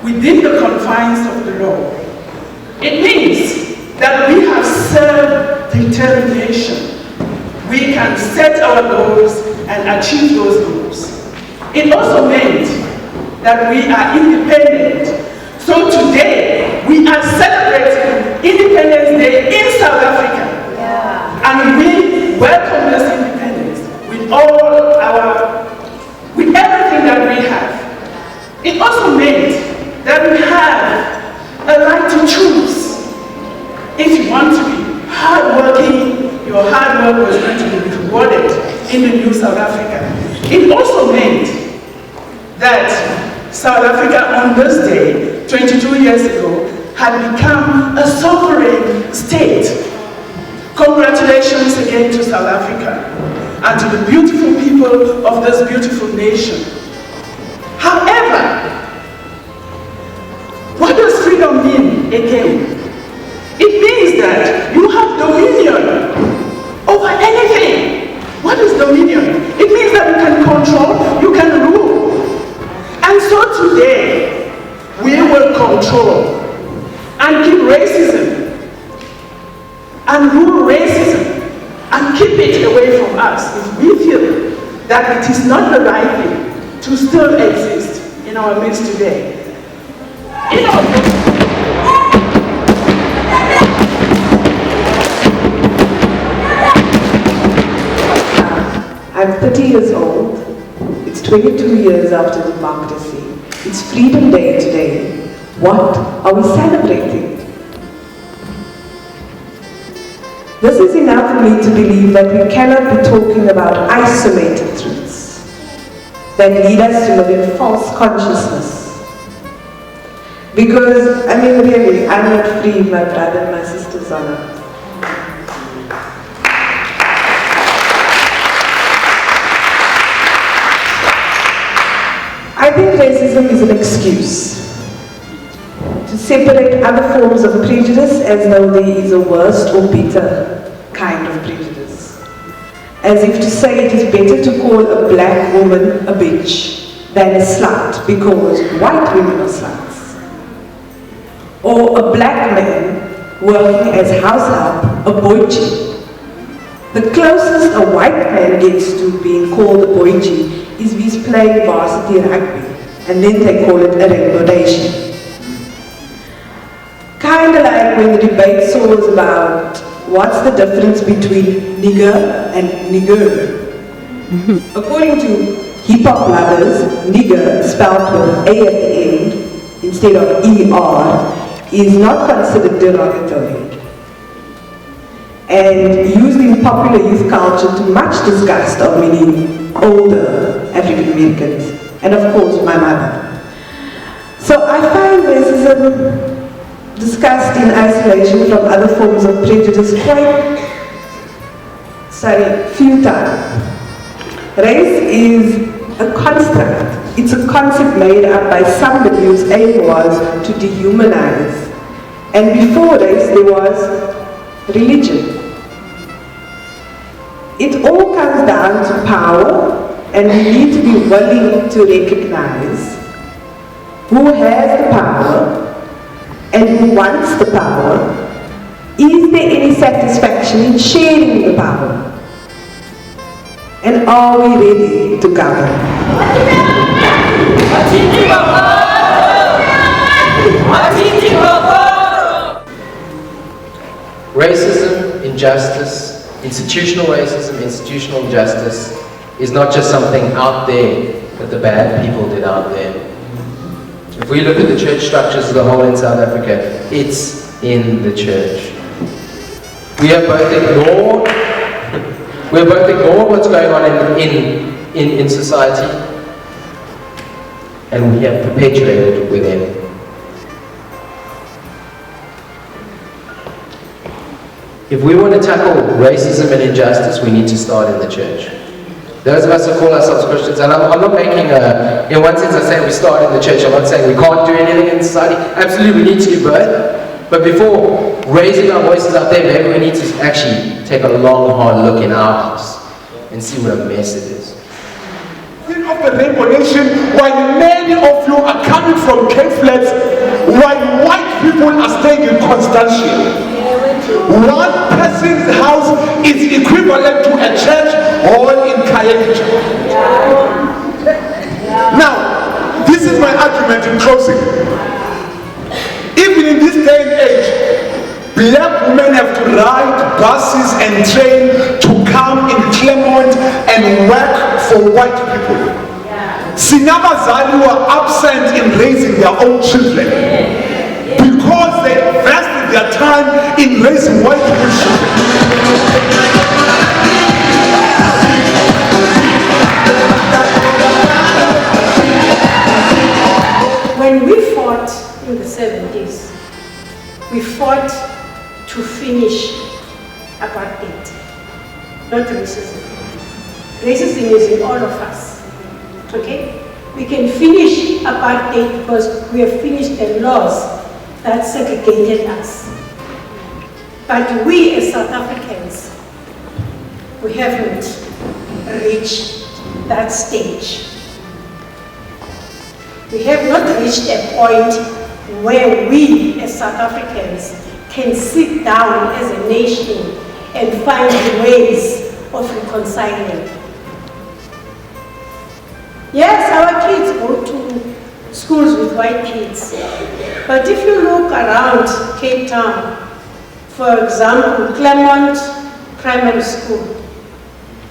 within the confines of the law. It means that we have self-determination. We can set our goals and achieve those goals. It also meant that we are independent. So today, we are celebrating Independence Day in South Africa. Yeah. And we welcome this independence with with everything that we have. It also meant that we have a right to choose. If you want to be hardworking, your hard work was going to be rewarded in the new South Africa. It also meant that South Africa on this day, 22 years ago, had become a sovereign state. Congratulations again to South Africa and to the beautiful people of this beautiful nation. However, what does freedom mean again? It means that you have dominion over anything. What is dominion? It means that you can control, you can rule. And so today, we will control and keep racism and rule racism and keep it away from us if we feel that it is not the right thing to still exist in our midst today. I'm 30 years old. It's 22 years after democracy. It's Freedom Day today. What are we celebrating? This is enough for me to believe that we cannot be talking about isolated truths that lead us to live in false consciousness. Because, I mean, really, I'm not free, my brother and my sisters are not. I think racism is an excuse to separate other forms of prejudice as though there is a worse or better kind of prejudice. As if to say it is better to call a black woman a bitch than a slut because white women are sluts. Or a black man working as house help, a boychi. The closest a white man gets to being called a boychi is he's playing varsity rugby, and then they call it a rainbow nation. Kind of like when the debate was about what's the difference between nigger and nigger. According to hip-hop lovers, nigger, spelled with A at the end instead of ER, is not considered derogatory and used in popular youth culture to much disgust of many older African Americans, and of course my mother. So I find racism discussed in isolation from other forms of prejudice quite, futile. Race is a construct. It's a concept made up by somebody whose aim was to dehumanize. And before race there was religion. It all comes down to power, and we need to be willing to recognize who has the power and who wants the power. Is there any satisfaction in sharing the power? And are we ready to govern? Racism, injustice, institutional injustice is not just something out there that the bad people did out there. If we look at the church structures as a whole in South Africa, it's in the church. We have both ignored what's going on in society, and we have perpetuated within. If we want to tackle racism and injustice, we need to start in the church. Those of us who call ourselves Christians, and I'm not making in one sense I say we start in the church, I'm not saying we can't do anything in society. Absolutely, we need to do both. But before raising our voices out there, maybe we need to actually take a long, hard look in our house and see what a mess it is. Of the Rainbow Nation, while many of you are coming from Cape Flats circumstantial. One person's house is equivalent to a church hall in Kayekcha. Now, this is my argument in closing. Even in this day and age, black women have to ride buses and train to come in Claremont and work for white people. Sinabazali were absent in raising their own children because they invested their time in raising white people's children. When we fought in the 70s, we fought to finish apartheid, not racism. Racism is in all of us, okay? We can finish apartheid because we have finished the laws that segregated us. But we as South Africans, we haven't reached that stage. We have not reached a point where we as South Africans can sit down as a nation and find ways of reconciling. Yes, our kids go to schools with white kids, but if you look around Cape Town, for example, Claremont Primary School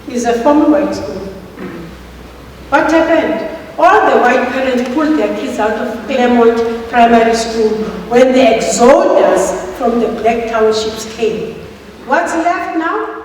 is a former white school. What happened? All the white parents pulled their kids out of Claremont Primary School when the exodus from the black townships came. What's left now?